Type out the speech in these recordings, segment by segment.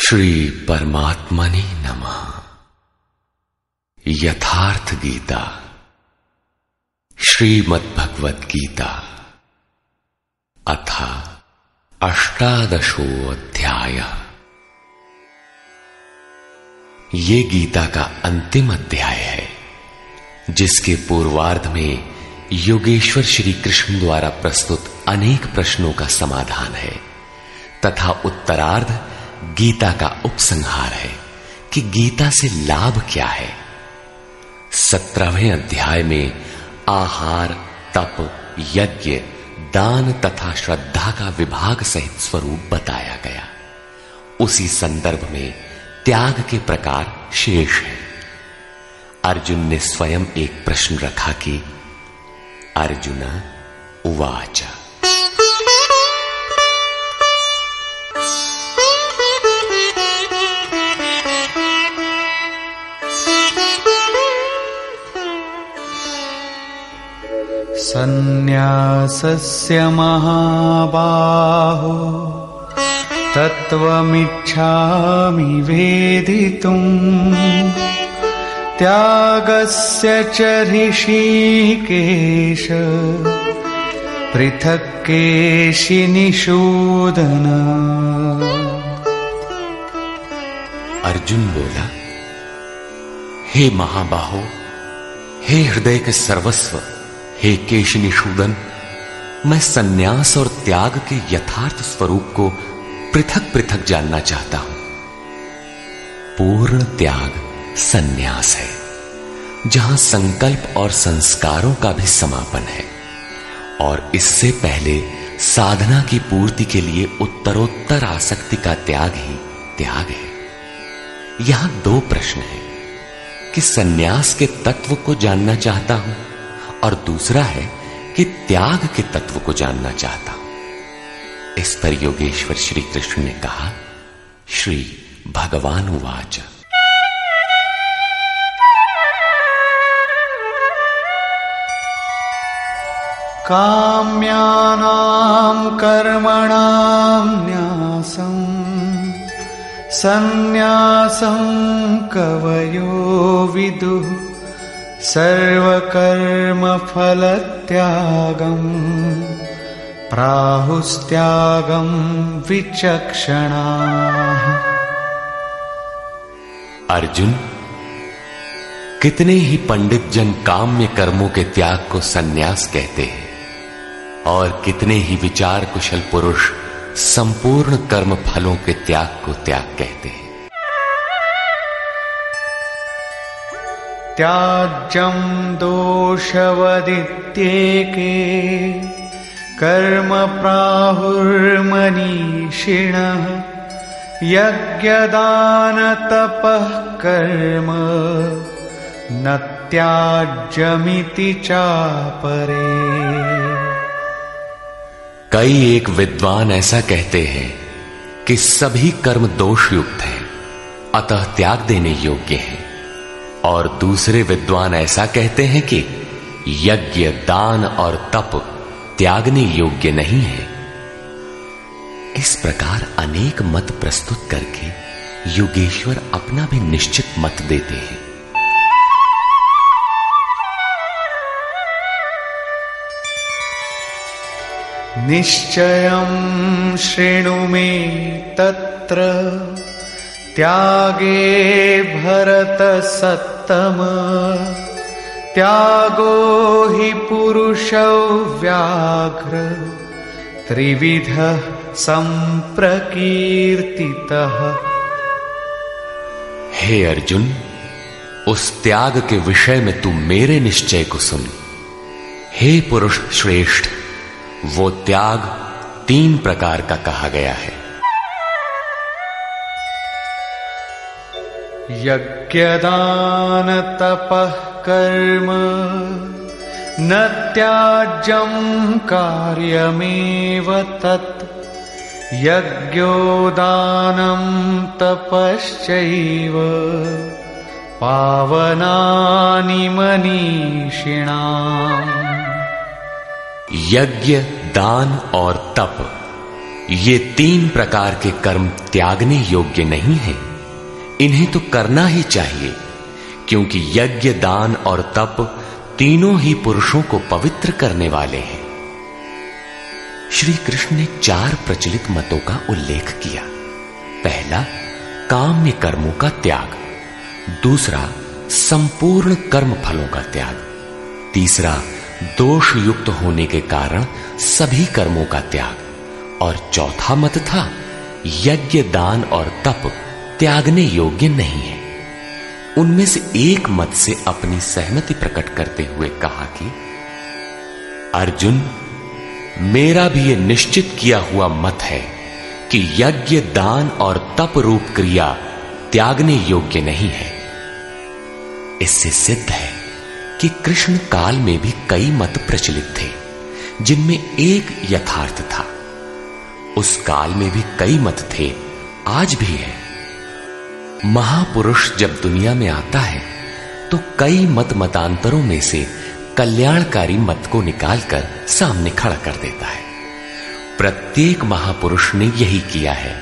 श्री परमात्मने नमः। यथार्थ गीता श्रीमद्भगवद गीता अथ अष्टादशो अध्याय। ये गीता का अंतिम अध्याय है, जिसके पूर्वार्ध में योगेश्वर श्री कृष्ण द्वारा प्रस्तुत अनेक प्रश्नों का समाधान है तथा उत्तरार्ध गीता का उपसंहार है कि गीता से लाभ क्या है। 17वें अध्याय में आहार, तप, यज्ञ, दान तथा श्रद्धा का विभाग सहित स्वरूप बताया गया। उसी संदर्भ में त्याग के प्रकार शेष है। अर्जुन ने स्वयं एक प्रश्न रखा कि अर्जुन उवाच सन्न्यासस्य महाबाहो तत्त्वमिच्छामि वेदितुम् त्यागस्य च ऋषिकेश पृथक् केशिनिषूदन। अर्जुन बोला, हे महाबाहो, हे हृदय के सर्वस्व, हे केशिनिषूदन, मैं सन्यास और त्याग के यथार्थ स्वरूप को पृथक पृथक जानना चाहता हूं। पूर्ण त्याग सन्यास है, जहां संकल्प और संस्कारों का भी समापन है, और इससे पहले साधना की पूर्ति के लिए उत्तरोत्तर आसक्ति का त्याग ही त्याग है। यहां दो प्रश्न हैं कि सन्यास के तत्व को जानना चाहता हूं और दूसरा है कि त्याग के तत्व को जानना चाहता हूं। इस पर योगेश्वर श्री कृष्ण ने कहा, श्री भगवान उवाच काम्यानां कर्मणां न्यासं सन्न्यासं कवयो विदुः सर्वकर्मफलत्यागम् प्राहुस्त्यागं विचक्षणाः। अर्जुन, कितने ही पंडित जन काम्य कर्मों के त्याग को सन्यास कहते हैं और कितने ही विचार कुशल पुरुष संपूर्ण कर्म फलों के त्याग को त्याग कहते हैं। त्याज्यं दोषवदित्येके कर्म प्राहुर्मनीषिणः यज्ञदानतपः कर्म न त्याज्यमिति चापरे। कई एक विद्वान ऐसा कहते हैं कि सभी कर्म दोषयुक्त हैं, अतः त्याग देने योग्य हैं, और दूसरे विद्वान ऐसा कहते हैं कि यज्ञ, दान और तप त्यागने योग्य नहीं है। इस प्रकार अनेक मत प्रस्तुत करके योगेश्वर अपना भी निश्चित मत देते हैं। निश्चयं शृणु मे तत्र त्यागे भरतसत्तम त्यागो हि पुरुषौ व्याघ्र त्रिविधः संप्रकीर्तितः। हे अर्जुन, उस त्याग के विषय में तू मेरे निश्चय को सुन। हे पुरुष श्रेष्ठ, वो त्याग 3 प्रकार का कहा गया है। यज्ञदान तपः कर्म न त्याज्यं कार्यमेव तत् यज्ञो दानं तपश्चैव पावनानि मनीषिणाम्। यज्ञ, दान और तप ये 3 प्रकार के कर्म त्यागने योग्य नहीं हैं। इन्हें तो करना ही चाहिए, क्योंकि यज्ञ, दान और तप तीनों ही पुरुषों को पवित्र करने वाले हैं। श्री कृष्ण ने 4 प्रचलित मतों का उल्लेख किया। पहला, काम्य कर्मों का त्याग। दूसरा, संपूर्ण कर्म फलों का त्याग। तीसरा, दोष युक्त होने के कारण सभी कर्मों का त्याग। और चौथा मत था, यज्ञ, दान और तप त्यागने योग्य नहीं है। उनमें से एक मत से अपनी सहमति प्रकट करते हुए कहा कि अर्जुन, मेरा भी यह निश्चित किया हुआ मत है कि यज्ञ, दान और तप रूप क्रिया त्यागने योग्य नहीं है। इससे सिद्ध है कि कृष्ण काल में भी कई मत प्रचलित थे, जिनमें एक यथार्थ था। उस काल में भी कई मत थे, आज भी है। महापुरुष जब दुनिया में आता है तो कई मतांतरों में से कल्याणकारी मत को निकालकर सामने खड़ा कर देता है। प्रत्येक महापुरुष ने यही किया है।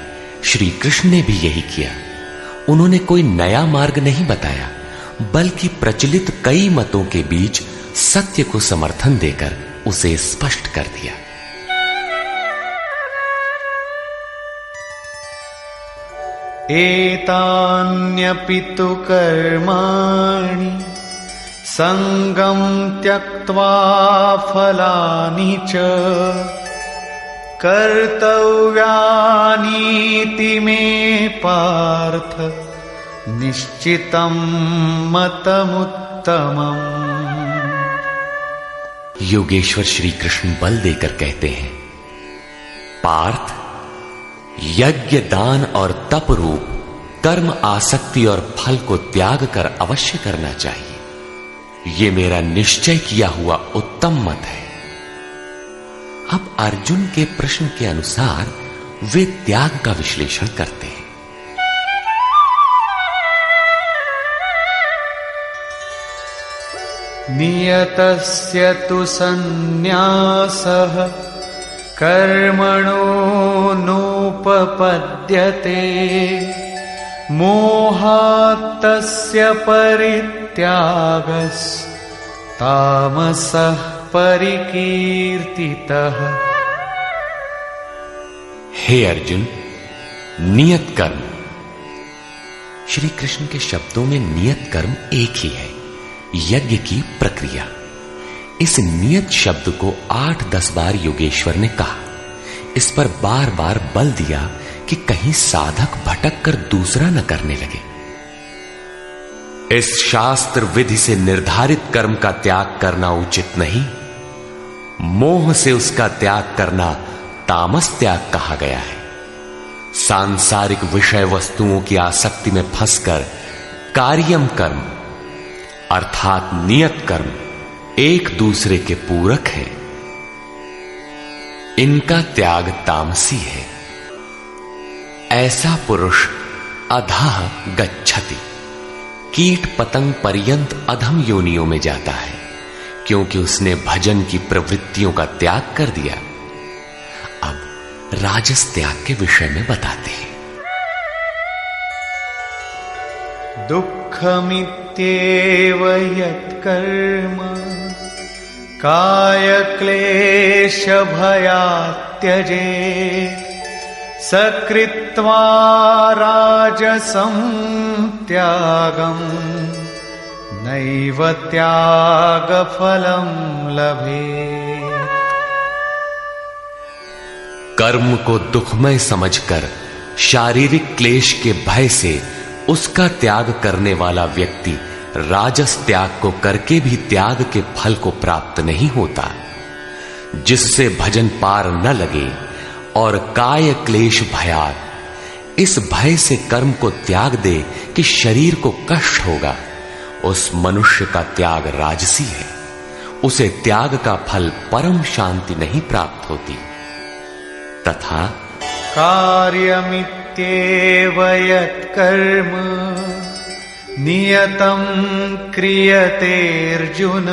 श्री कृष्ण ने भी यही किया। उन्होंने कोई नया मार्ग नहीं बताया, बल्कि प्रचलित कई मतों के बीच सत्य को समर्थन देकर उसे स्पष्ट कर दिया। एतान्यपि तु कर्माणि संगं त्यक्त्वा फलानि च कर्तव्यानीति मे पार्थ निश्चितं मतमुत्तमम्। योगेश्वर श्री कृष्ण बल देकर कहते हैं, पार्थ, यज्ञ, दान और तप रूप कर्म आसक्ति और फल को त्याग कर अवश्य करना चाहिए। यह मेरा निश्चय किया हुआ उत्तम मत है। अब अर्जुन के प्रश्न के अनुसार वे त्याग का विश्लेषण करते हैं। नियतस्य तु सन्न्यासः कर्मणो नोपपद्यते मोहात्तस्य परित्यागस्तामसः परिकीर्तितः। हे अर्जुन, नियत कर्म। श्री कृष्ण के शब्दों में नियत कर्म एक ही है, यज्ञ की प्रक्रिया। इस नियत शब्द को 8-10 बार योगेश्वर ने कहा। इस पर बार बार बल दिया कि कहीं साधक भटक कर दूसरा न करने लगे। इस शास्त्र विधि से निर्धारित कर्म का त्याग करना उचित नहीं। मोह से उसका त्याग करना तामस त्याग कहा गया है। सांसारिक विषय वस्तुओं की आसक्ति में फंसकर कार्यम कर्म अर्थात नियत कर्म एक दूसरे के पूरक हैं। इनका त्याग तामसी है। ऐसा पुरुष अधः गच्छति, कीट पतंग पर्यंत अधम योनियों में जाता है, क्योंकि उसने भजन की प्रवृत्तियों का त्याग कर दिया। अब राजस त्याग के विषय में बताते हैं। दुःखमित्येव यत्कर्म कायक्लेशभयात् त्यजेत् सकृत्वा राजसं त्यागं नैव त्यागफलं लभेत्। कर्म को दुखमय समझकर शारीरिक क्लेश के भय से उसका त्याग करने वाला व्यक्ति राजस त्याग को करके भी त्याग के फल को प्राप्त नहीं होता। जिससे भजन पार न लगे और काय क्लेश भयात, इस भय से कर्म को त्याग दे कि शरीर को कष्ट होगा, उस मनुष्य का त्याग राजसी है। उसे त्याग का फल परम शांति नहीं प्राप्त होती। तथा कार्यमित्येव यत्कर्म नियतं क्रियते अर्जुन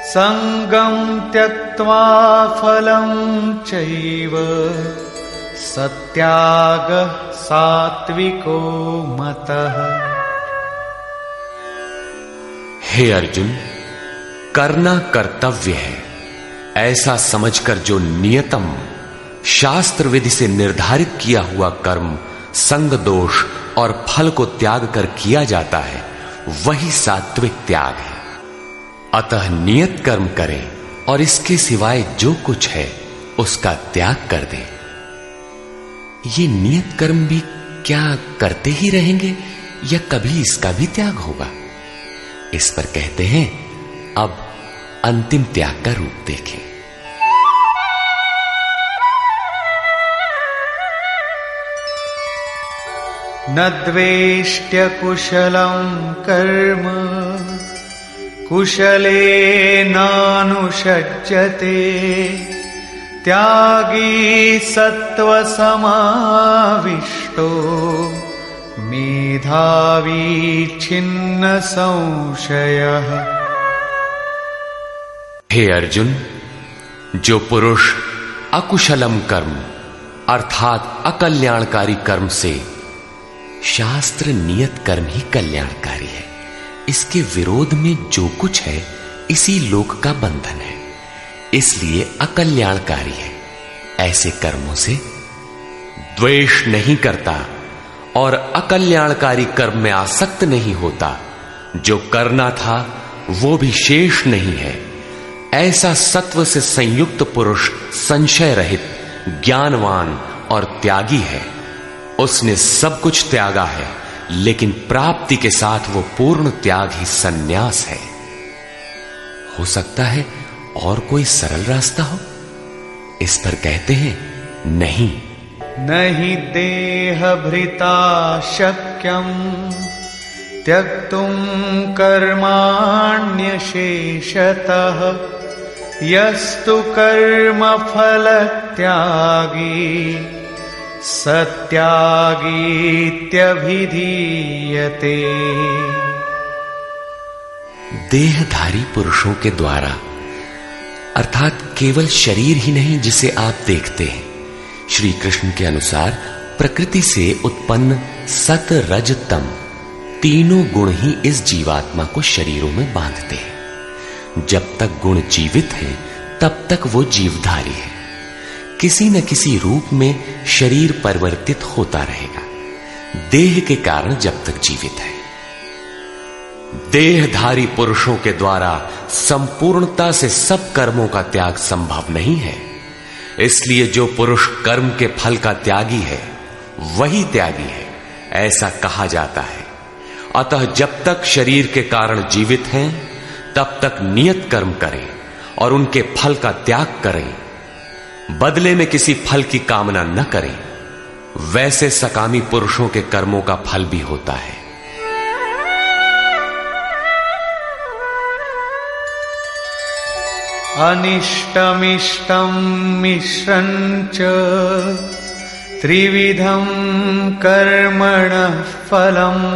संगं त्यक्त्वा फलं चैव सत्यागः सात्विको मतः। हे अर्जुन, करना कर्तव्य है ऐसा समझकर जो नियतम शास्त्र विधि से निर्धारित किया हुआ कर्म संग दोष और फल को त्याग कर किया जाता है, वही सात्विक त्याग है। अतः नियत कर्म करें और इसके सिवाय जो कुछ है उसका त्याग कर दें। ये नियत कर्म भी क्या करते ही रहेंगे या कभी इसका भी त्याग होगा? इस पर कहते हैं, अब अंतिम त्याग का रूप देखें। न द्वेष्ट्य कुशलं कर्म कुशलेनानुषज्यते त्यागी सत्त्वसमाविष्टो मेधावी छिन्न संशयः। हे अर्जुन, जो पुरुष अकुशलम कर्म अर्थात अकल्याणकारी कर्म से, शास्त्र नियत कर्म ही कल्याणकारी है, इसके विरोध में जो कुछ है इसी लोक का बंधन है, इसलिए अकल्याणकारी है, ऐसे कर्मों से द्वेष नहीं करता और अकल्याणकारी कर्म में आसक्त नहीं होता, जो करना था वो भी शेष नहीं है, ऐसा सत्व से संयुक्त पुरुष संशय रहित, ज्ञानवान और त्यागी है। उसने सब कुछ त्यागा है, लेकिन प्राप्ति के साथ वो पूर्ण त्याग ही सन्यास है। हो सकता है और कोई सरल रास्ता हो? इस पर कहते हैं, नहीं। नहि देहभृता शक्यं त्यक्तुं कर्माण्यशेषतः यस्तु कर्मफलत्यागी सत्यागीत्यभिधीयते। देहधारी पुरुषों के द्वारा अर्थात केवल शरीर ही नहीं जिसे आप देखते हैं, श्री कृष्ण के अनुसार प्रकृति से उत्पन्न सत रज तम तीनों गुण ही इस जीवात्मा को शरीरों में बांधते हैं। जब तक गुण जीवित हैं, तब तक वो जीवधारी है। किसी न किसी रूप में शरीर परिवर्तित होता रहेगा, देह के कारण जब तक जीवित है। देहधारी पुरुषों के द्वारा संपूर्णता से सब कर्मों का त्याग संभव नहीं है, इसलिए जो पुरुष कर्म के फल का त्यागी है वही त्यागी है, ऐसा कहा जाता है। अतः जब तक शरीर के कारण जीवित हैं, तब तक नियत कर्म करें और उनके फल का त्याग करें। बदले में किसी फल की कामना न करें। वैसे सकामी पुरुषों के कर्मों का फल भी होता है। अनिष्टमिष्टं मिश्रञ्च त्रिविधं कर्मणः फलम्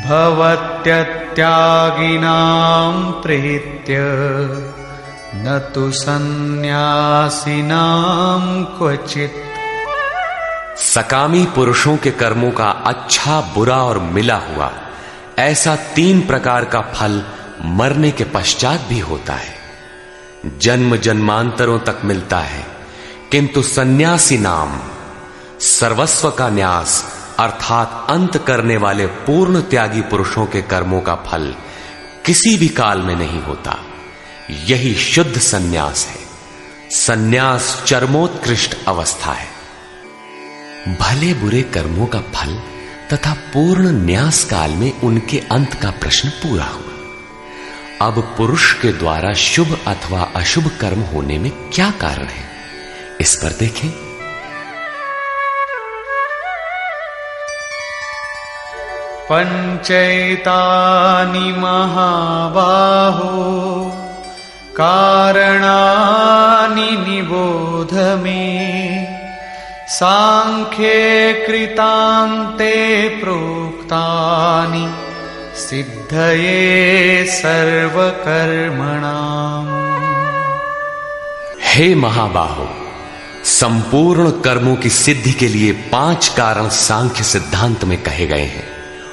भवत्यत्यागिनां प्रीत्य न तु सन्न्यासिनां क्वचित्। सकामी पुरुषों के कर्मों का अच्छा, बुरा और मिला हुआ ऐसा 3 प्रकार का फल मरने के पश्चात भी होता है। जन्म जन्मांतरों तक मिलता है, किंतु सन्यासी नाम सर्वस्व का न्यास अर्थात अंत करने वाले पूर्ण त्यागी पुरुषों के कर्मों का फल किसी भी काल में नहीं होता। यही शुद्ध सन्यास है। सन्यास चरमोत्कृष्ट अवस्था है। भले बुरे कर्मों का फल तथा पूर्ण न्यास काल में उनके अंत का प्रश्न पूरा हुआ। अब पुरुष के द्वारा शुभ अथवा अशुभ कर्म होने में क्या कारण है, इस पर देखें। पंचैतानि महाबाहो कारणानि निबोध मे सांख्ये कृतान्ते प्रोक्तानि सिद्धये सर्वकर्मणाम्। हे महाबाहो, संपूर्ण कर्मों की सिद्धि के लिए 5 कारण सांख्य सिद्धांत में कहे गए हैं।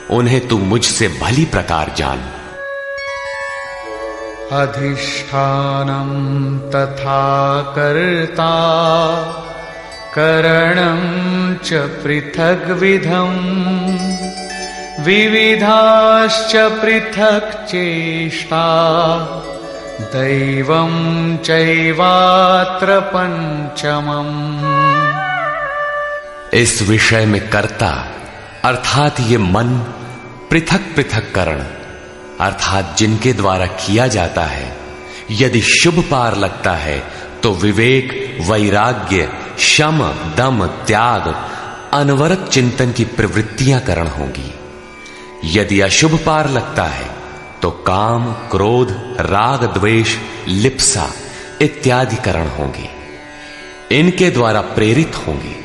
उन्हें तू मुझसे भली प्रकार जान। अधिष्ठानं तथा कर्ता करणं च पृथग्विधम् विविधाश्च पृथक् चेष्टा दैवं चैवात्र पंचमम्। इस विषय में कर्ता अर्थात ये मन, पृथक पृथक करण अर्थात जिनके द्वारा किया जाता है, यदि शुभ पार लगता है तो विवेक, वैराग्य, शम, दम, त्याग, अनवरत चिंतन की प्रवृत्तियां करण होंगी। यदि अशुभ पार लगता है तो काम, क्रोध, राग, द्वेष, लिप्सा इत्यादि करण होंगे। इनके द्वारा प्रेरित होंगे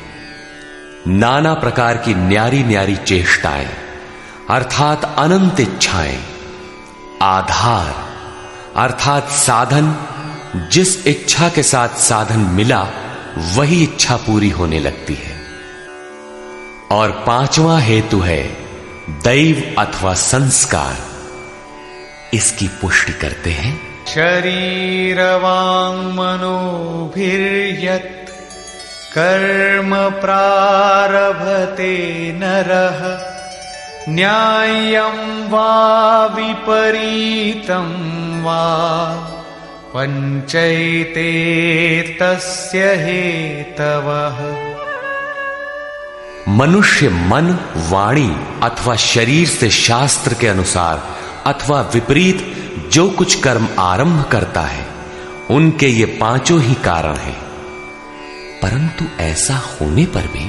नाना प्रकार की न्यारी न्यारी चेष्टाएं अर्थात अनंत इच्छाएं। आधार अर्थात साधन, जिस इच्छा के साथ साधन मिला वही इच्छा पूरी होने लगती है। और 5वां हेतु है दैव अथवा संस्कार। इसकी पुष्टि करते हैं। शरीरवाङ् मनोभिर्यत् कर्म प्रारभते नरः न्याय्यं वा विपरीतं वा पंचैते तस्य हेतवः। मनुष्य मन, वाणी अथवा शरीर से शास्त्र के अनुसार अथवा विपरीत जो कुछ कर्म आरंभ करता है, उनके ये 5 ही कारण हैं। परंतु ऐसा होने पर भी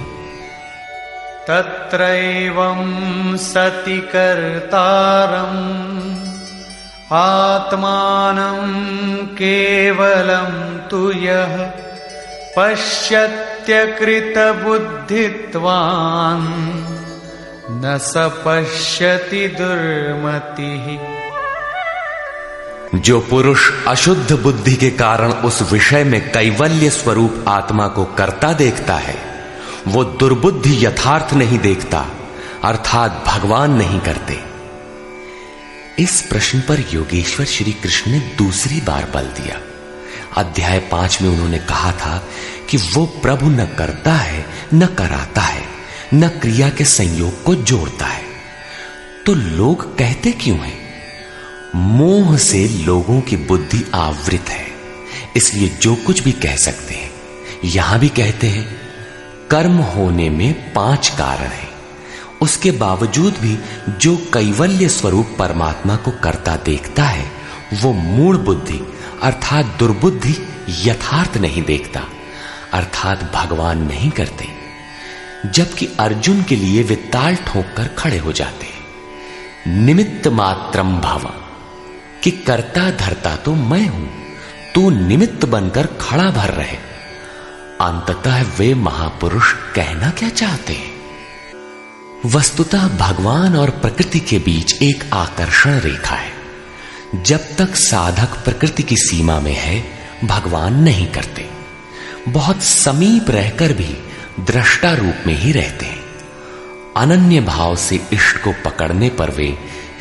तत्रैवं सति कर्तारम् आत्मानं केवलं तु यः पश्यत्यकृतबुद्धित्वान् न स पश्यति दुर्मतिः। जो पुरुष अशुद्ध बुद्धि के कारण उस विषय में कैवल्य स्वरूप आत्मा को कर्ता देखता है, वो दुर्बुद्धि यथार्थ नहीं देखता अर्थात भगवान नहीं करते। इस प्रश्न पर योगेश्वर श्री कृष्ण ने दूसरी बार बल दिया। अध्याय 5 में उन्होंने कहा था कि वो प्रभु न करता है, न कराता है, न क्रिया के संयोग को जोड़ता है। तो लोग कहते क्यों हैं? मोह से लोगों की बुद्धि आवृत है, इसलिए जो कुछ भी कह सकते हैं। यहां भी कहते हैं कर्म होने में 5 कारण हैं। उसके बावजूद भी जो कैवल्य स्वरूप परमात्मा को करता देखता है, वो मूढ़ बुद्धि अर्थात दुर्बुद्धि यथार्थ नहीं देखता अर्थात भगवान नहीं करते। जबकि अर्जुन के लिए वे ताल ठोक कर खड़े हो जाते हैं। निमित्त मात्रम भव, कि करता धरता तो मैं हूं, तू निमित्त बनकर खड़ा भर रहे। अंततः वे महापुरुष कहना क्या चाहते हैं? वस्तुतः भगवान और प्रकृति के बीच एक आकर्षण रेखा है। जब तक साधक प्रकृति की सीमा में है, भगवान नहीं करते। बहुत समीप रहकर भी दृष्टा रूप में ही रहते हैं। अनन्य भाव से इष्ट को पकड़ने पर वे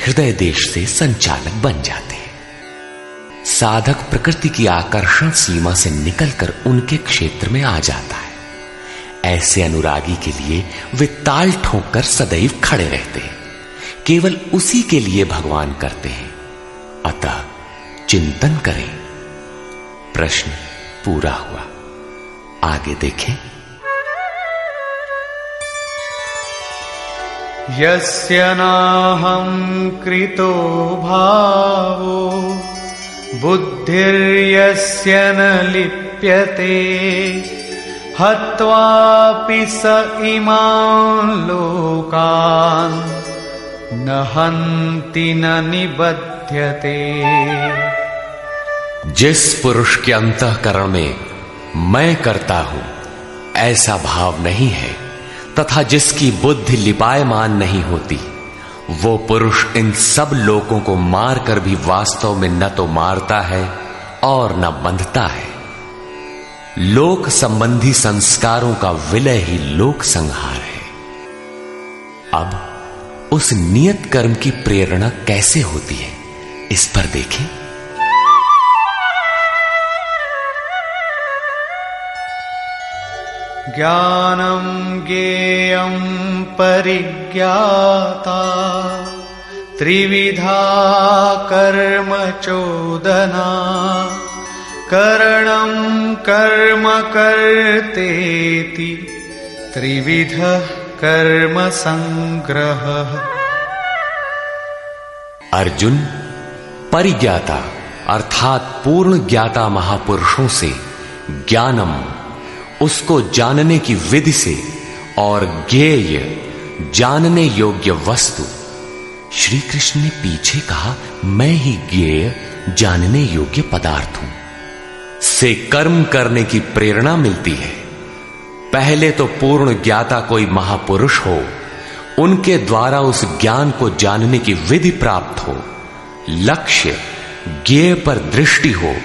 हृदय देश से संचालक बन जाते हैं। साधक प्रकृति की आकर्षण सीमा से निकलकर उनके क्षेत्र में आ जाता है। ऐसे अनुरागी के लिए वे ताल ठोंककर सदैव खड़े रहते हैं। केवल उसी के लिए भगवान करते हैं। अतः चिंतन करें। प्रश्न पूरा हुआ। आगे देखें। यस्य नाहं कृतो भावो बुद्धिर्यस्य न लिप्यते हत्वापि स इमान् लोकान् न हन्ति न निबध्यते। जिस पुरुष के अंतःकरण में मैं करता हूं ऐसा भाव नहीं है, तथा जिसकी बुद्धि लिपायमान नहीं होती, वो पुरुष इन सब लोगों को मारकर भी वास्तव में न तो मारता है और न बंधता है। लोक संबंधी संस्कारों का विलय ही लोक संहार है। अब उस नियत कर्म की प्रेरणा कैसे होती है, इस पर देखें। ज्ञानम ज्ञेयं परिज्ञाता त्रिविधा कर्म चोदना करणं कर्म कर्तेति त्रिविधः कर्म संग्रहः। अर्जुन, परिज्ञाता अर्थात पूर्ण ज्ञाता महापुरुषों से ज्ञानम, उसको जानने की विधि से, और ज्ञेय जानने योग्य वस्तु। श्री कृष्ण ने पीछे कहा, मैं ही ज्ञेय जानने योग्य पदार्थ हूं, से कर्म करने की प्रेरणा मिलती है। पहले तो पूर्ण ज्ञाता कोई महापुरुष हो, उनके द्वारा उस ज्ञान को जानने की विधि प्राप्त हो, लक्ष्य ज्ञेय पर दृष्टि हो,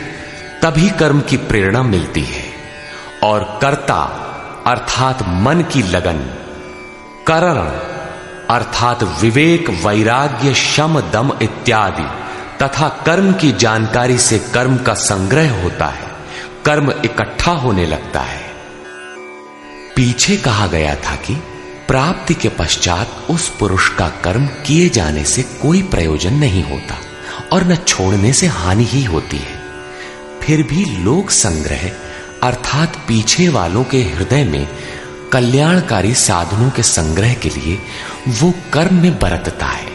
तभी कर्म की प्रेरणा मिलती है। और कर्ता अर्थात मन की लगन, करण अर्थात विवेक, वैराग्य, शम, दम इत्यादि तथा कर्म की जानकारी से कर्म का संग्रह होता है, कर्म इकट्ठा होने लगता है। पीछे कहा गया था कि प्राप्ति के पश्चात उस पुरुष का कर्म किए जाने से कोई प्रयोजन नहीं होता और न छोड़ने से हानि ही होती है। फिर भी लोक संग्रह अर्थात पीछे वालों के हृदय में कल्याणकारी साधनों के संग्रह के लिए वो कर्म में बरतता है।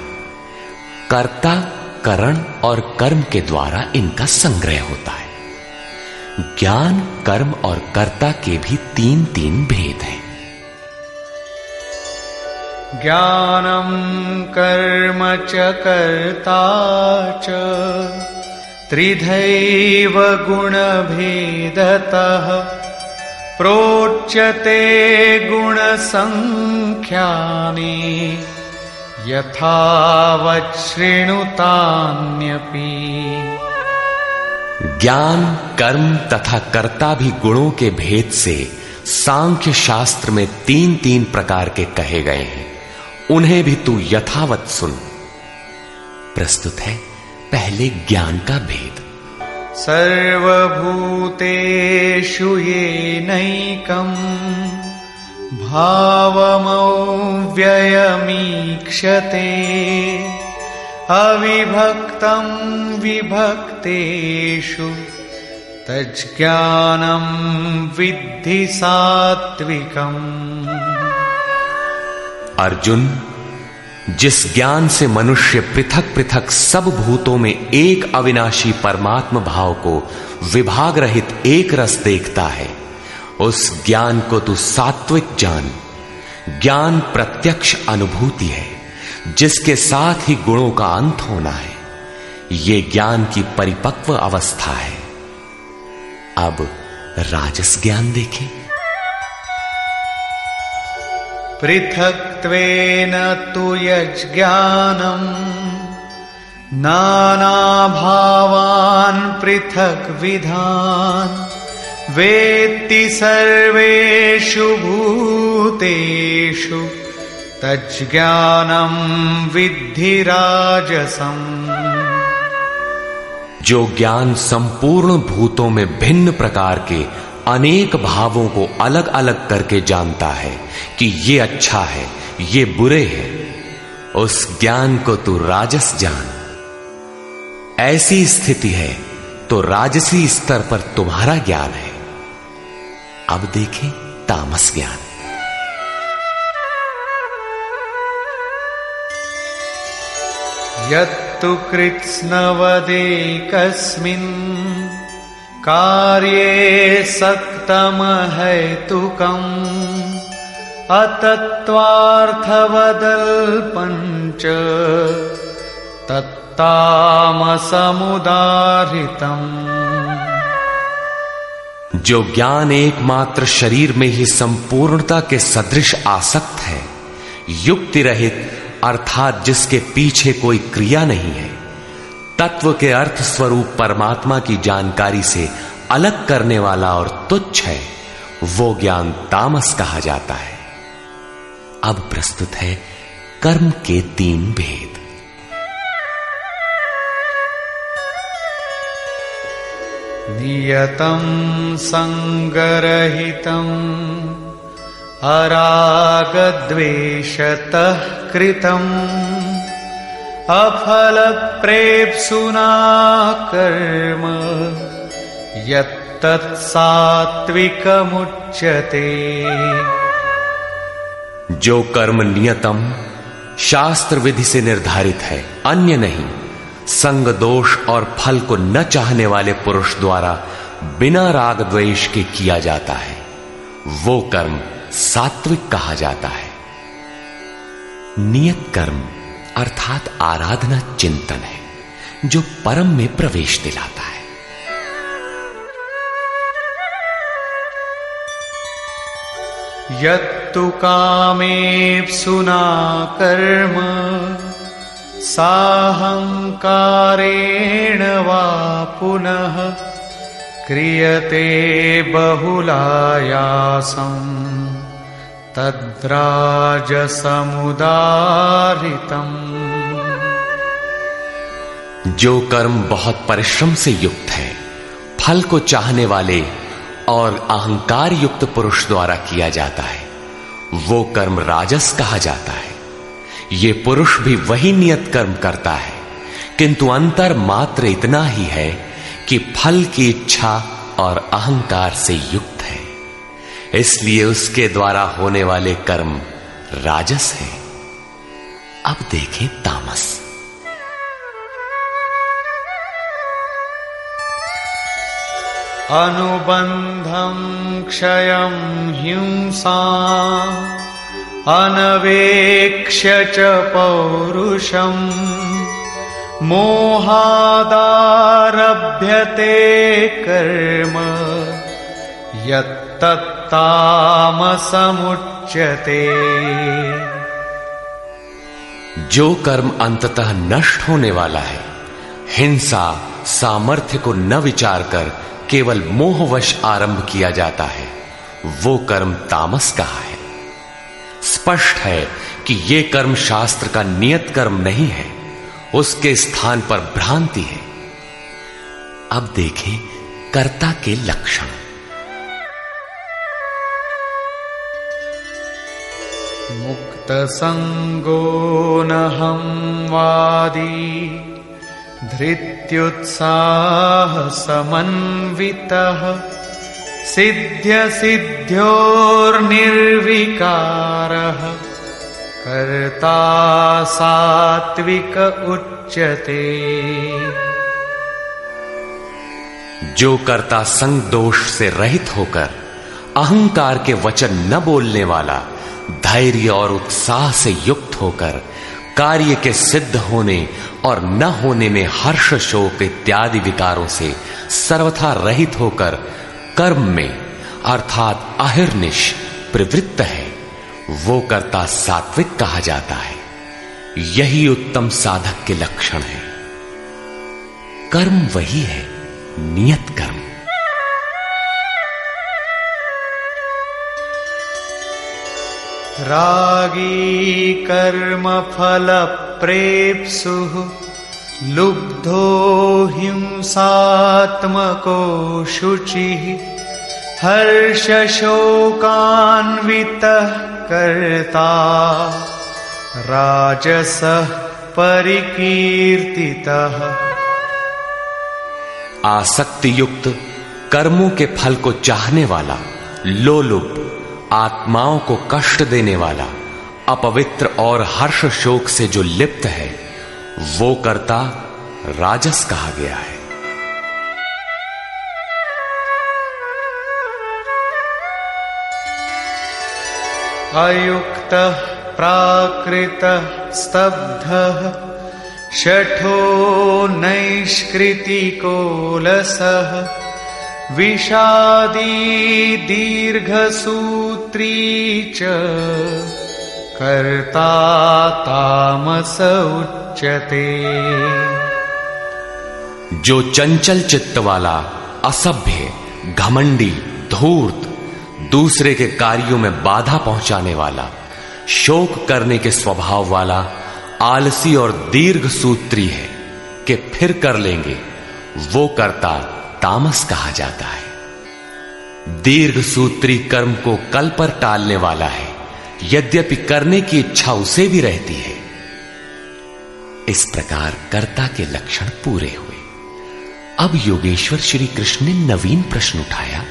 कर्ता, करण और कर्म के द्वारा इनका संग्रह होता है। ज्ञान, कर्म और कर्ता के भी तीन तीन भेद हैं। ज्ञानम कर्म च कर्ता च त्रिधैव गुणभेदतः प्रोच्यते गुणसंख्यानि यथावत् शृणुतान्यपि। ज्ञान, कर्म तथा कर्ता भी गुणों के भेद से सांख्य शास्त्र में तीन तीन प्रकार के कहे गए हैं, उन्हें भी तू यथावत सुन। प्रस्तुत है पहले ज्ञान का भेद। सर्वभूतेषु येनैकं भावमव्ययमीक्षते अविभक्तं विभक्तेषु तज्ज्ञानं विद्धि सात्विकम्। अर्जुन, जिस ज्ञान से मनुष्य पृथक पृथक सब भूतों में एक अविनाशी परमात्म भाव को विभाग रहित एक रस देखता है, उस ज्ञान को तू सात्विक जान। ज्ञान प्रत्यक्ष अनुभूति है, जिसके साथ ही गुणों का अंत होना है। ये ज्ञान की परिपक्व अवस्था है। अब राजस ज्ञान देखें। पृथक्त्वेन तु यज्ज्ञानं नानाभावान् पृथक्विधान् वेत्ति सर्वेषु भूतेषु तज्ज्ञानं विद्धि राजसम्। जो ज्ञान संपूर्ण भूतों में भिन्न प्रकार के अनेक भावों को अलग अलग करके जानता है कि ये अच्छा है, ये बुरे हैं, उस ज्ञान को तू राजस जान। ऐसी स्थिति है तो राजसी स्तर पर तुम्हारा ज्ञान है। अब देखें तामस ज्ञान। यत्तु कृत्स्नवदेकस्मिन् कार्ये सक्तमहैतुकम् अतत्त्वार्थवदल्पञ्च तत्तामसमुदाहृतम्। जो ज्ञान एकमात्र शरीर में ही संपूर्णता के सदृश आसक्त है, युक्ति रहित अर्थात जिसके पीछे कोई क्रिया नहीं है, तत्व के अर्थ स्वरूप परमात्मा की जानकारी से अलग करने वाला और तुच्छ है, वो ज्ञान तामस कहा जाता है। अब प्रस्तुत है कर्म के 3 भेद। नियतं संगरहितं अरागद्वेषतः कृतं अफलप्रेप्सुना कर्म यत्तत् सात्विकमुच्यते। जो कर्म नियतम शास्त्र विधि से निर्धारित है, अन्य नहीं, संग दोष और फल को न चाहने वाले पुरुष द्वारा बिना राग द्वेष के किया जाता है, वो कर्म सात्विक कहा जाता है। नियत कर्म अर्थात आराधना चिंतन है, जो परम में प्रवेश दिलाता है। यत्तु कामेप्सुना कर्म साहंकारेण वा पुनः क्रियते बहुलायासं तद्राजसमुदारितम्। जो कर्म बहुत परिश्रम से युक्त है, फल को चाहने वाले और अहंकार युक्त पुरुष द्वारा किया जाता है, वो कर्म राजस कहा जाता है। ये पुरुष भी वही नियत कर्म करता है, किंतु अंतर मात्र इतना ही है कि फल की इच्छा और अहंकार से युक्त है, इसलिए उसके द्वारा होने वाले कर्म राजस है। अब देखें तामस। अनुबंधं क्षयं हिंसा अनवेक्ष्य च पौरुषं मोहादारभ्यते कर्म यत्तत्तामसमुच्यते। जो कर्म अंततः नष्ट होने वाला है, हिंसा सामर्थ्य को न विचार कर केवल मोहवश आरंभ किया जाता है, वो कर्म तामस कहा है। स्पष्ट है कि ये कर्म शास्त्र का नियत कर्म नहीं है, उसके स्थान पर भ्रांति है। अब देखें कर्ता के लक्षण। मुक्त संगो नहं वादी धृत्युत्साह समन्वितः सिद्ध्य सिद्ध्योर्निर्विकारः कर्ता सात्विक उच्यते। जो कर्ता संग दोष से रहित होकर अहंकार के वचन न बोलने वाला, धैर्य और उत्साह से युक्त होकर कार्य के सिद्ध होने और न होने में हर्ष शोक इत्यादि विकारों से सर्वथा रहित होकर कर्म में अर्थात अहिर्निश प्रवृत्त है, वो कर्ता सात्विक कहा जाता है। यही उत्तम साधक के लक्षण है। कर्म वही है, नियत कर्म। रागी कर्म फल प्रेप्सुः लुब्धो हिंसात्मको शुचिः हर्ष शोकान्वितः कर्ता राजसः परिकीर्तितः। आसक्ति युक्त कर्मों के फल को चाहने वाला, लोलुप, आत्माओं को कष्ट देने वाला, अपवित्र और हर्ष शोक से जो लिप्त है, वो कर्ता राजस कहा गया है। अयुक्तः प्राकृतः स्तब्धः शठो नैष्कृतिकोलसः विषादी दीर्घसूत्री च कर्ता तामस उच्यते। जो चंचल चित्त वाला, असभ्य, घमंडी, धूर्त, दूसरे के कार्यों में बाधा पहुंचाने वाला, शोक करने के स्वभाव वाला, आलसी और दीर्घ सूत्री है कि फिर कर लेंगे, वो कर्ता तामस कहा जाता है। दीर्घ सूत्री कर्म को कल पर टालने वाला है, यद्यपि करने की इच्छा उसे भी रहती है। इस प्रकार कर्ता के लक्षण पूरे हुए। अब योगेश्वर श्री कृष्ण ने नवीन प्रश्न उठाया,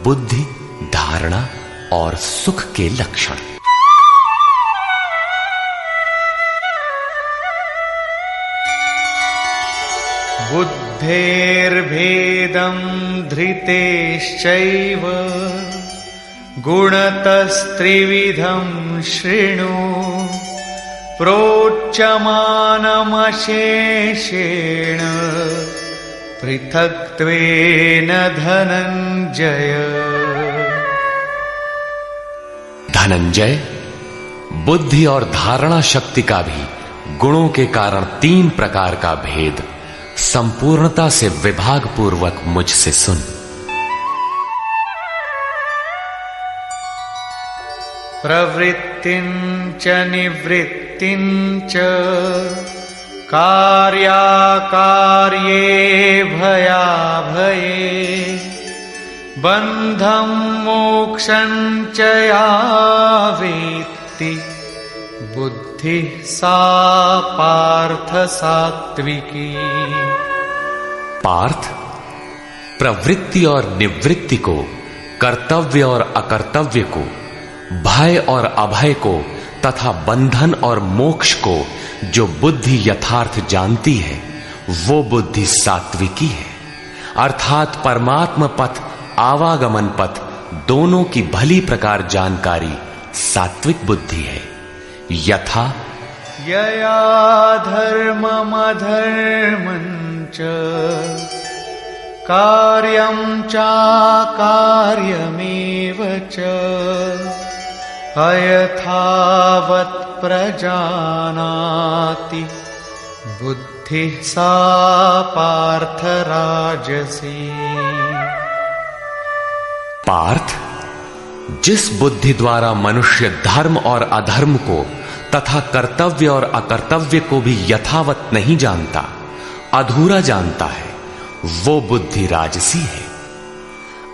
बुद्धि, धारणा और सुख के लक्षण। बुद्धेर्भेदं धृतेश्चैव गुणतस्त्रिविधं शृणु प्रोच्यमानमशेषेण पृथक्त्वेन धनंजय। धनंजय, बुद्धि और धारणा शक्ति का भी गुणों के कारण 3 प्रकार का भेद संपूर्णता से विभाग पूर्वक मुझसे सुन। प्रवृत्तिञ्च निवृत्तिञ्च कार्याकार्ये भयाभये बन्धं मोक्षं च या वेत्ति बुद्धि सा पार्थ सात्विकी। पार्थ, प्रवृत्ति और निवृत्ति को, कर्तव्य और अकर्तव्य को, भय और अभय को तथा बंधन और मोक्ष को जो बुद्धि यथार्थ जानती है, वो बुद्धि सात्विकी है। अर्थात परमात्म पथ, आवागमन पथ दोनों की भली प्रकार जानकारी सात्विक बुद्धि है। यथा यया धर्ममधर्मं च कार्यं चाकार्यमेव च अयथावत् प्रजानाति बुद्धिः सा पार्थ राजसी। पार्थ, जिस बुद्धि द्वारा मनुष्य धर्म और अधर्म को तथा कर्तव्य और अकर्तव्य को भी यथावत नहीं जानता, अधूरा जानता है, वो बुद्धि राजसी है।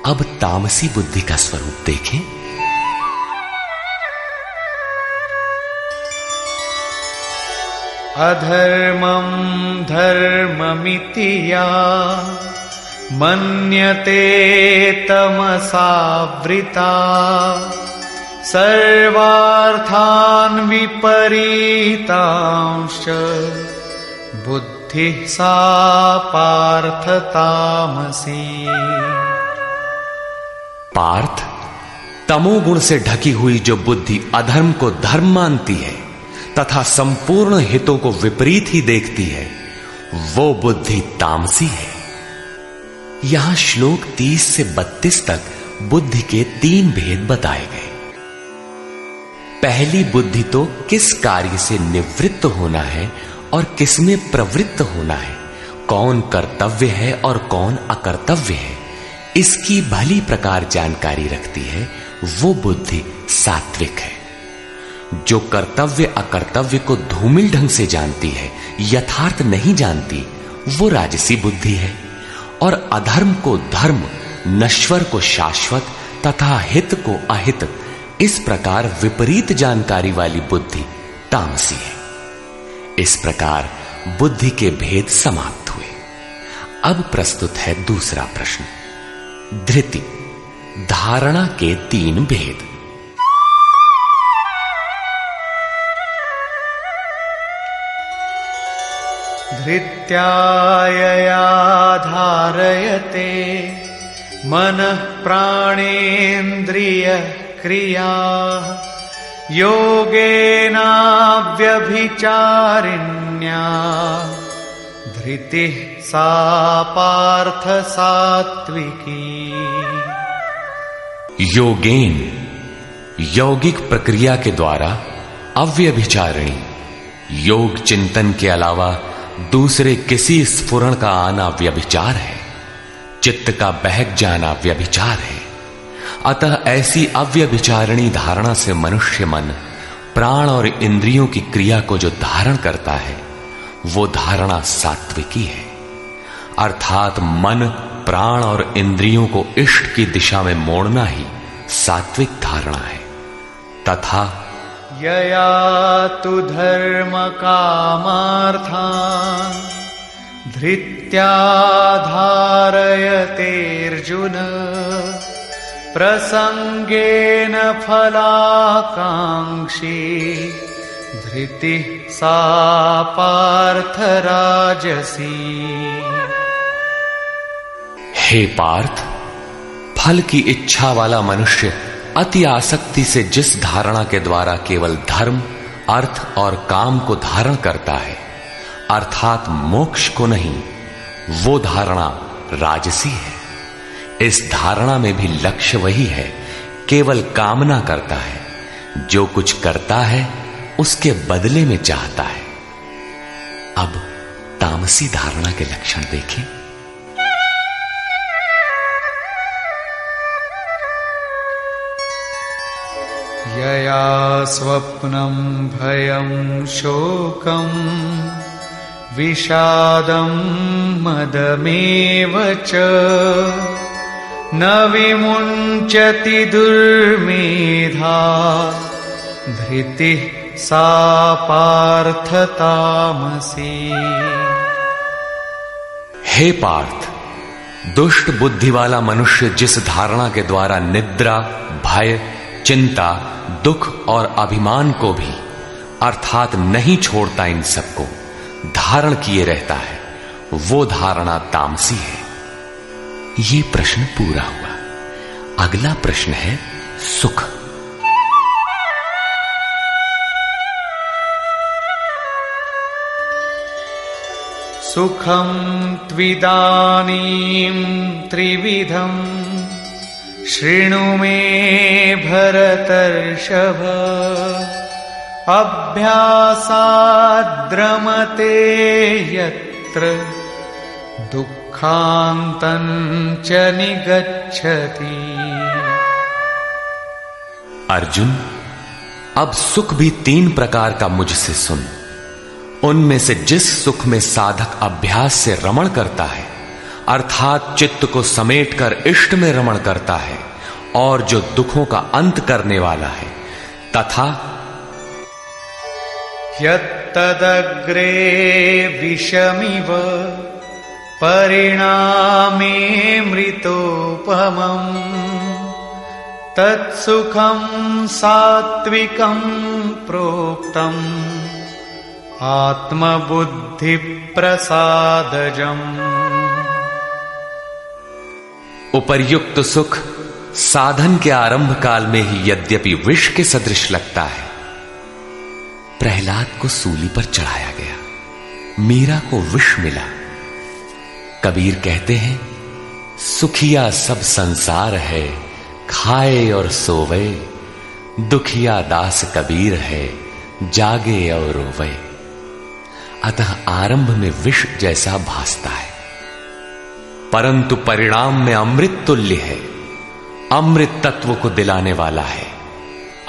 अब तामसी बुद्धि का स्वरूप देखें। अधर्मं धर्ममिति या मन्यते तमसावृता सर्वार्थान् विपरीतांश्च बुद्धिः सा पार्थ तामसी। पार्थ, तमोगुण से ढकी हुई जो बुद्धि अधर्म को धर्म मानती है तथा संपूर्ण हितों को विपरीत ही देखती है, वो बुद्धि तामसी है। यहां श्लोक 30 से 32 तक बुद्धि के 3 भेद बताए गए। पहली बुद्धि तो किस कार्य से निवृत्त होना है और किस में प्रवृत्त होना है, कौन कर्तव्य है और कौन अकर्तव्य है, इसकी भली प्रकार जानकारी रखती है, वो बुद्धि सात्विक है। जो कर्तव्य अकर्तव्य को धूमिल ढंग से जानती है, यथार्थ नहीं जानती, वो राजसी बुद्धि है। और अधर्म को धर्म, नश्वर को शाश्वत तथा हित को अहित, इस प्रकार विपरीत जानकारी वाली बुद्धि तामसी है। इस प्रकार बुद्धि के भेद समाप्त हुए। अब प्रस्तुत है दूसरा प्रश्न, धृति, धारणा के 3 भेद। धृत्यायया धारयते मनः प्राणेन्द्रिय क्रिया योगेनाव्यभिचारिण्या धृतिः सा पार्थ सात्विकी। योगेन, यौगिक प्रक्रिया के द्वारा अव्यभिचारिणी, योग चिंतन के अलावा दूसरे किसी स्फुरण का आना व्यभिचार है। चित्त का बहक जाना व्यभिचार है। अतः ऐसी अव्यभिचारिणी धारणा से मनुष्य मन प्राण और इंद्रियों की क्रिया को जो धारण करता है वो धारणा सात्विकी है। अर्थात मन, प्राण और इंद्रियों को इष्ट की दिशा में मोड़ना ही सात्विक धारणा है। तथा यया तु धर्म कामार्थान् धृत्या धारयतेऽर्जुन प्रसंगेन फलाकांक्षी धृतिः सा पार्थ राजसी। हे पार्थ, फल की इच्छा वाला मनुष्य अति आसक्ति से जिस धारणा के द्वारा केवल धर्म, अर्थ और काम को धारण करता है, अर्थात मोक्ष को नहीं, वो धारणा राजसी है। इस धारणा में भी लक्ष्य वही है, केवल कामना करता है, जो कुछ करता है उसके बदले में चाहता है। अब तामसी धारणा के लक्षण देखें। यया स्वप्नं भयं शोकं विषादं मदमेव च न विमुञ्चति दुर्मेधा धृतिः सा पार्थ तामसी। हे पार्थ, दुष्ट बुद्धि वाला मनुष्य जिस धारणा के द्वारा निद्रा, भय, चिंता, दुख और अभिमान को भी अर्थात नहीं छोड़ता, इन सबको धारण किए रहता है, वो धारणा तामसी है। ये प्रश्न पूरा हुआ। अगला प्रश्न है सुख। सुखं त्विदानीं त्रिविधं शृणु मे भरतर्षभ अभ्यासाद्रमते यत्र दुःखान्तं च निगच्छति। अर्जुन, अब सुख भी 3 प्रकार का मुझसे सुन। उनमें से जिस सुख में साधक अभ्यास से रमण करता है, अर्थात चित्त को समेटकर इष्ट में रमण करता है, और जो दुखों का अंत करने वाला है, तथा यत्तदग्रे विषमिव परिणामे मृतोपमम् तत्सुखं सात्विकं प्रोक्तम् आत्मबुद्धि प्रसादजम्। उपर्युक्त सुख साधन के आरंभ काल में ही यद्यपि विष के सदृश लगता है, प्रहलाद को सूली पर चढ़ाया गया, मीरा को विष मिला। कबीर कहते हैं, सुखिया सब संसार है, खाए और सोवे, दुखिया दास कबीर है, जागे और रोवे। अतः आरंभ में विष जैसा भासता है, परंतु परिणाम में अमृत तुल्य है, अमृत तत्व को दिलाने वाला है।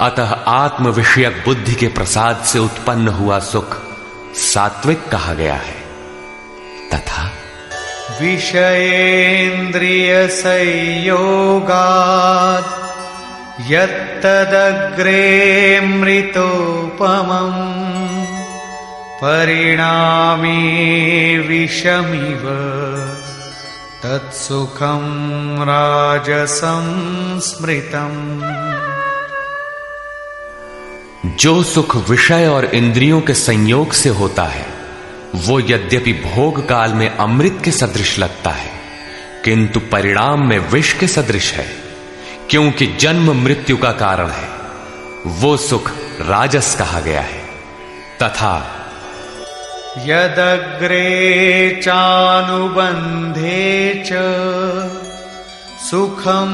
अतः आत्म विषयक बुद्धि के प्रसाद से उत्पन्न हुआ सुख सात्विक कहा गया है। तथा विषयेन्द्रिय संयोगात् यत्तदग्रे मृतोपमम् परिणामे विषमिव तत्सुखं राजसं स्मृतम्। जो सुख विषय और इंद्रियों के संयोग से होता है, वो यद्यपि भोग काल में अमृत के सदृश लगता है, किंतु परिणाम में विष के सदृश है, क्योंकि जन्म मृत्यु का कारण है। वो सुख राजस कहा गया है। तथा यदग्रे चानुबंधे च सुखं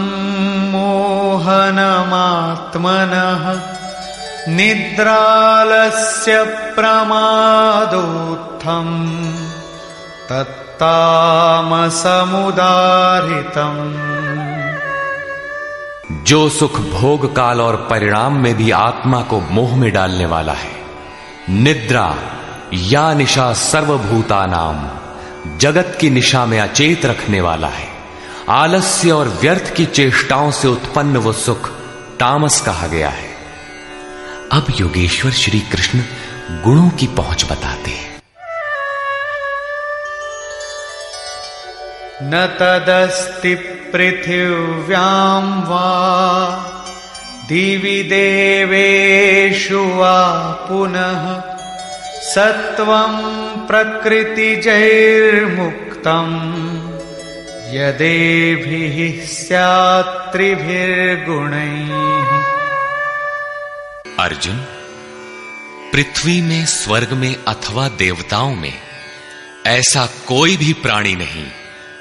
मोहनमात्मनः निद्रालस्य प्रमादोत्थम् तत्तामसमुदाहृतम्। जो सुख भोग काल और परिणाम में भी आत्मा को मोह में डालने वाला है, निद्रा या निशा सर्वभूतानाम, जगत की निशा में अचेत रखने वाला है। आलस्य और व्यर्थ की चेष्टाओं से उत्पन्न वो सुख तामस कहा गया है। अब योगेश्वर श्री कृष्ण गुणों की पहुंच बताते हैं। न तदस्ति पृथिव्यां वा दिवि देवेषु वा पुनः सत्वं प्रकृतिजैर्मुक्तम् यदेभिः स्यात् त्रिभिर्गुणैः। अर्जुन, पृथ्वी में, स्वर्ग में अथवा देवताओं में ऐसा कोई भी प्राणी नहीं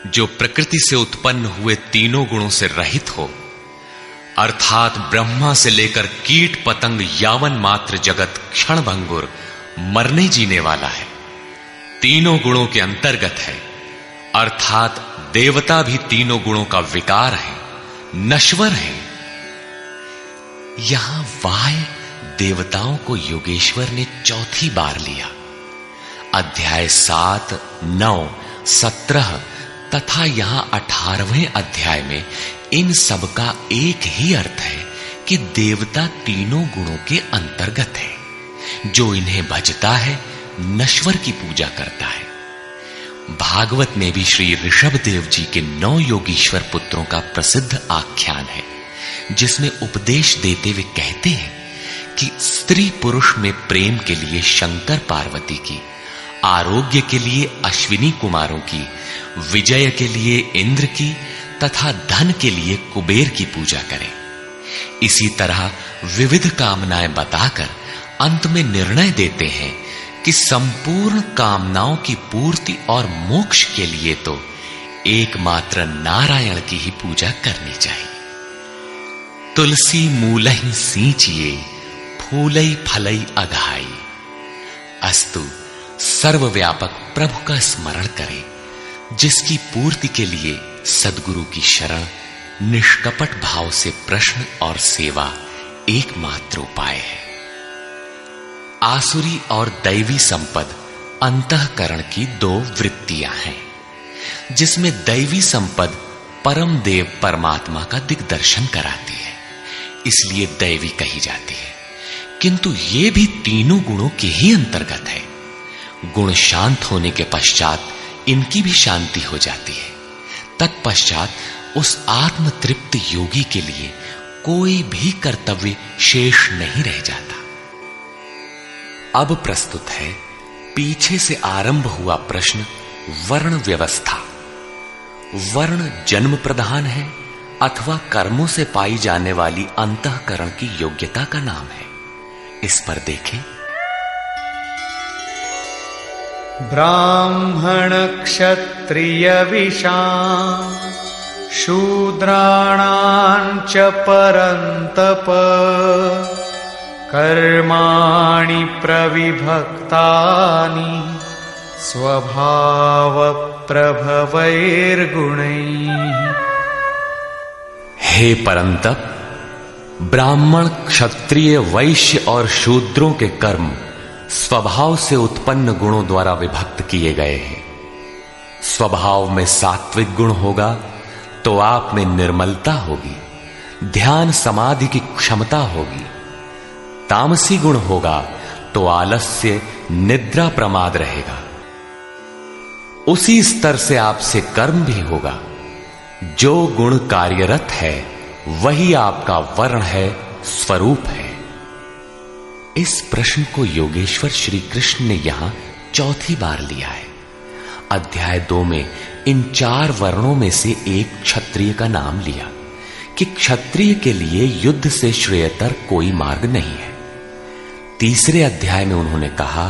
जो प्रकृति से उत्पन्न हुए तीनों गुणों से रहित हो, अर्थात ब्रह्मा से लेकर कीट पतंग यावन मात्र जगत क्षणभंगुर मरने जीने वाला है, तीनों गुणों के अंतर्गत है। अर्थात देवता भी तीनों गुणों का विकार है, नश्वर है। यहां वाय देवताओं को योगेश्वर ने चौथी बार लिया। अध्याय 7, 9, 17 तथा यहां 18वें अध्याय में इन सब का एक ही अर्थ है कि देवता तीनों गुणों के अंतर्गत है। जो इन्हें भजता है नश्वर की पूजा करता है। भागवत में भी श्री ऋषभ देव जी के 9 योगीश्वर पुत्रों का प्रसिद्ध आख्यान है, जिसमें उपदेश देते हुए कहते हैं कि स्त्री पुरुष में प्रेम के लिए शंकर पार्वती की, आरोग्य के लिए अश्विनी कुमारों की, विजय के लिए इंद्र की तथा धन के लिए कुबेर की पूजा करें। इसी तरह विविध कामनाएं बताकर अंत में निर्णय देते हैं कि संपूर्ण कामनाओं की पूर्ति और मोक्ष के लिए तो एकमात्र नारायण की ही पूजा करनी चाहिए। तुलसी मूलहि सींचिए, फूलई फलई अघाई। अस्तु सर्वव्यापक प्रभु का स्मरण करें, जिसकी पूर्ति के लिए सद्गुरु की शरण, निष्कपट भाव से प्रश्न और सेवा एकमात्र उपाय है। आसुरी और दैवी संपद अंतःकरण की 2 वृत्तियां हैं, जिसमें दैवी संपद परम देव परमात्मा का दिग्दर्शन कराती है, इसलिए दैवी कही जाती है। किंतु ये भी तीनों गुणों के ही अंतर्गत है। गुण शांत होने के पश्चात इनकी भी शांति हो जाती है। तत्पश्चात उस आत्म तृप्त योगी के लिए कोई भी कर्तव्य शेष नहीं रह जाता। अब प्रस्तुत है पीछे से आरंभ हुआ प्रश्न, वर्ण व्यवस्था। वर्ण जन्म प्रधान है अथवा कर्मों से पाई जाने वाली अंतःकरण की योग्यता का नाम है। इस पर देखें। ब्राह्मण क्षत्रिय विशाम शूद्राणां च परन्तप कर्माणि प्रविभक्तानि स्वभाव प्रभवैर्गुणैः। हे परंतप, ब्राह्मण, क्षत्रिय, वैश्य और शूद्रों के कर्म स्वभाव से उत्पन्न गुणों द्वारा विभक्त किए गए हैं। स्वभाव में सात्विक गुण होगा तो आप में निर्मलता होगी, ध्यान समाधि की क्षमता होगी। तामसी गुण होगा तो आलस्य, निद्रा, प्रमाद रहेगा। उसी स्तर से आपसे कर्म भी होगा। जो गुण कार्यरत है वही आपका वर्ण है, स्वरूप है। इस प्रश्न को योगेश्वर श्री कृष्ण ने यहां चौथी बार लिया है। अध्याय 2 में इन 4 वर्णों में से एक क्षत्रिय का नाम लिया कि क्षत्रिय के लिए युद्ध से श्रेयतर कोई मार्ग नहीं है। तीसरे अध्याय में उन्होंने कहा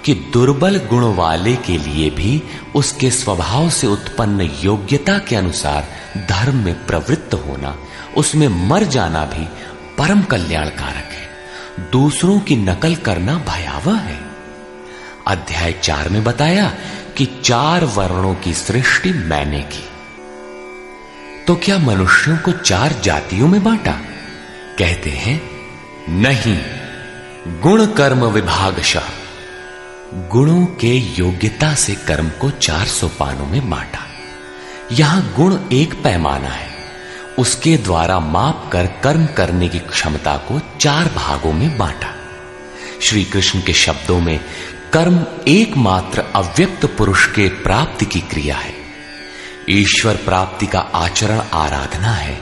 कि दुर्बल गुण वाले के लिए भी उसके स्वभाव से उत्पन्न योग्यता के अनुसार धर्म में प्रवृत्त होना, उसमें मर जाना भी परम कल्याणकारक है। दूसरों की नकल करना भयावह है। अध्याय 4 में बताया कि 4 वर्णों की सृष्टि मैंने की। तो क्या मनुष्यों को 4 जातियों में बांटा? कहते हैं नहीं, गुण कर्म विभागशः, गुणों के योग्यता से कर्म को 4 सोपानों में बांटा। यहां गुण एक पैमाना है, उसके द्वारा माप कर कर्म करने की क्षमता को 4 भागों में बांटा। श्री कृष्ण के शब्दों में कर्म एकमात्र अव्यक्त पुरुष के प्राप्ति की क्रिया है। ईश्वर प्राप्ति का आचरण आराधना है,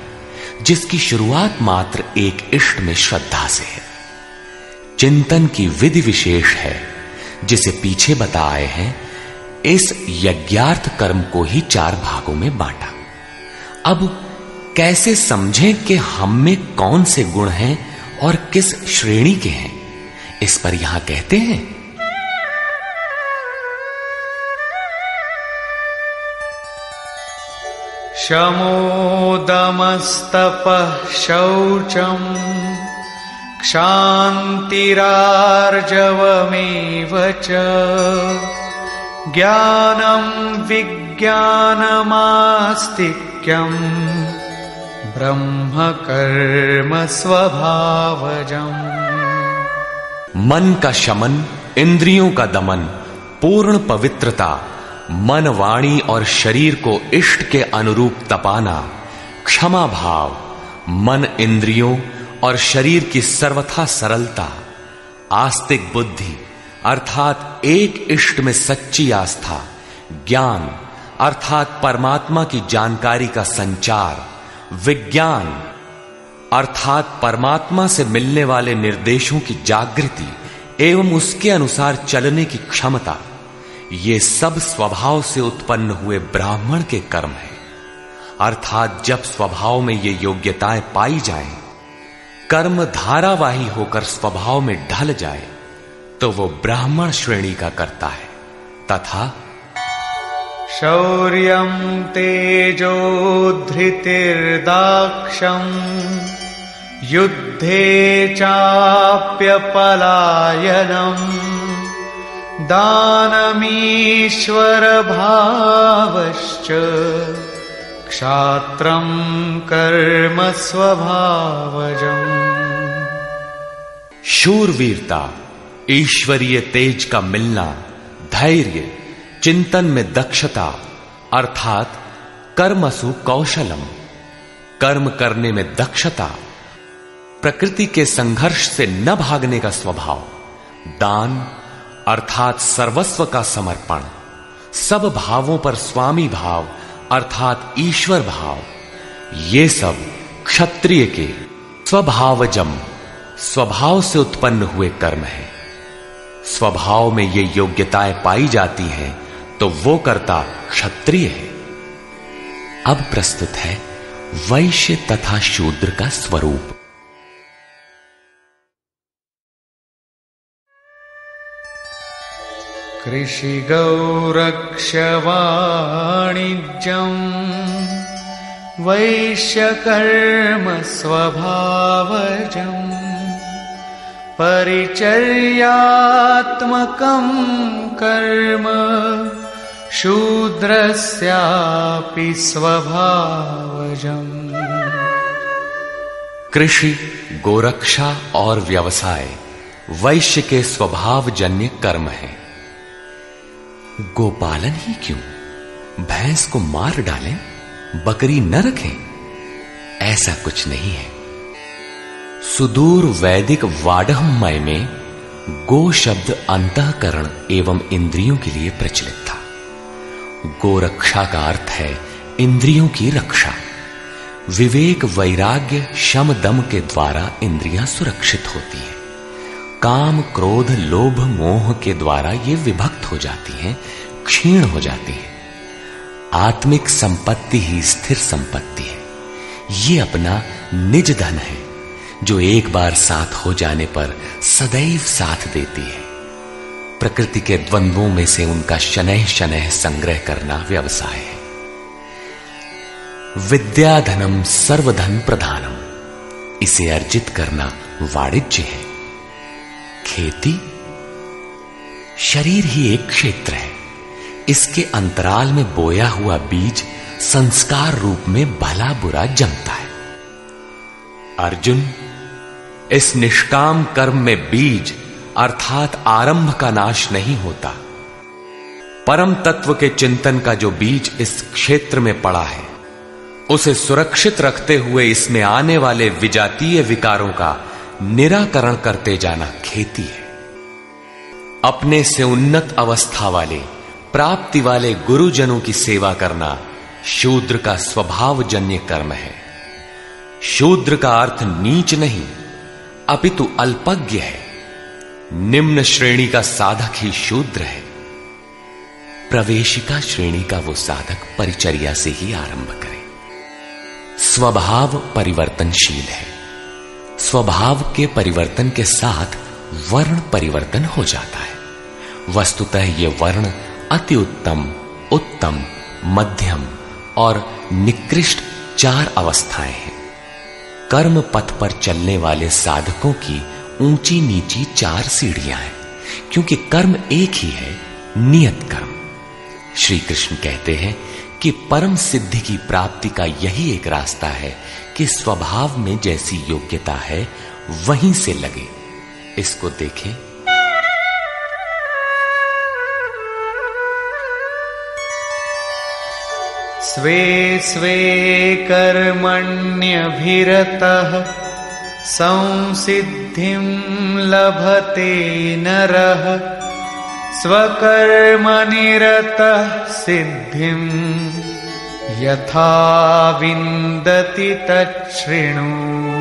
जिसकी शुरुआत मात्र एक इष्ट में श्रद्धा से है। चिंतन की विधि विशेष है, जिसे पीछे बताए हैं। इस यज्ञार्थ कर्म को ही 4 भागों में बांटा। अब कैसे समझें कि हम में कौन से गुण हैं और किस श्रेणी के हैं? इस पर यहां कहते हैं शमोदमस्तपः शौचम् क्षान्तिरार्जवमेव च ज्ञानं विज्ञानमास्तिक्यम् ब्रह्म कर्म स्वभावजम्। मन का शमन, इंद्रियों का दमन, पूर्ण पवित्रता, मन, वाणी और शरीर को इष्ट के अनुरूप तपाना, क्षमा भाव, मन, इंद्रियों और शरीर की सर्वथा सरलता, आस्तिक बुद्धि अर्थात एक इष्ट में सच्ची आस्था, ज्ञान अर्थात परमात्मा की जानकारी का संचार, विज्ञान अर्थात परमात्मा से मिलने वाले निर्देशों की जागृति एवं उसके अनुसार चलने की क्षमता, ये सब स्वभाव से उत्पन्न हुए ब्राह्मण के कर्म है। अर्थात जब स्वभाव में ये योग्यताएं पाई जाएं, कर्म धारावाही होकर स्वभाव में ढल जाए, तो वो ब्राह्मण श्रेणी का करता है। तथा शौर्यं तेजो धृतिर्दाक्षम् युद्धे चाप्यपलायनम् दानमीश्वर भावश्च क्षात्रं कर्म स्वभावजम्। शूरवीरता, ईश्वरीय तेज का मिलना, धैर्य, चिंतन में दक्षता अर्थात कर्मसु कौशलम, कर्म करने में दक्षता, प्रकृति के संघर्ष से न भागने का स्वभाव, दान अर्थात सर्वस्व का समर्पण, सब भावों पर स्वामी भाव अर्थात ईश्वर भाव, ये सब क्षत्रिय के स्वभावजम, स्वभाव से उत्पन्न हुए कर्म है। स्वभाव में ये योग्यताएं पाई जाती हैं तो वो कर्ता क्षत्रिय है। अब प्रस्तुत है वैश्य तथा शूद्र का स्वरूप। कृषि गौरक्ष्य वाणिज्यम् वैश्यकर्म स्वभावजम् परिचर्यात्मकं कर्म शूद्रस्यापि स्वभावजम्। कृषि, गोरक्षा और व्यवसाय वैश्य के स्वभावजन्य कर्म है। गोपालन ही क्यों, भैंस को मार डालें, बकरी न रखें, ऐसा कुछ नहीं है। सुदूर वैदिक वाडहमय में गो शब्द अंतःकरण एवं इंद्रियों के लिए प्रचलित था। गोरक्षा का अर्थ है इंद्रियों की रक्षा। विवेक, वैराग्य, शम, दम के द्वारा इंद्रियां सुरक्षित होती हैं। काम, क्रोध, लोभ, मोह के द्वारा ये विभक्त हो जाती हैं, क्षीण हो जाती हैं। आत्मिक संपत्ति ही स्थिर संपत्ति है। ये अपना निज धन है, जो एक बार साथ हो जाने पर सदैव साथ देती है। प्रकृति के द्वंद्वों में से उनका शनैः शनैः संग्रह करना व्यवसाय है। विद्याधनम सर्वधन प्रधानम, इसे अर्जित करना वाणिज्य है। खेती? शरीर ही एक क्षेत्र है। इसके अंतराल में बोया हुआ बीज संस्कार रूप में भला बुरा जमता है। अर्जुन, इस निष्काम कर्म में बीज अर्थात आरंभ का नाश नहीं होता। परम तत्व के चिंतन का जो बीज इस क्षेत्र में पड़ा है, उसे सुरक्षित रखते हुए इसमें आने वाले विजातीय विकारों का निराकरण करते जाना खेती है। अपने से उन्नत अवस्था वाले, प्राप्ति वाले गुरुजनों की सेवा करना शूद्र का स्वभावजन्य कर्म है। शूद्र का अर्थ नीच नहीं, अपितु अल्पज्ञ है। निम्न श्रेणी का साधक ही शूद्र है। प्रवेशिका श्रेणी का वो साधक परिचर्या से ही आरंभ करे। स्वभाव परिवर्तनशील है। स्वभाव के परिवर्तन के साथ वर्ण परिवर्तन हो जाता है। वस्तुतः ये वर्ण अति उत्तम, उत्तम, मध्यम और निकृष्ट 4 अवस्थाएं हैं। कर्म पथ पर चलने वाले साधकों की ऊंची नीची 4 सीढ़ियां हैं, क्योंकि कर्म एक ही है, नियत कर्म। श्री कृष्ण कहते हैं कि परम सिद्धि की प्राप्ति का यही एक रास्ता है कि स्वभाव में जैसी योग्यता है वहीं से लगे। इसको देखें। स्वे स्वे कर्मण्यभिरतः संसिद्धिं लभते नरः स्वकर्मनिरतः सिद्धिं यथा विन्दति तच्छृणु।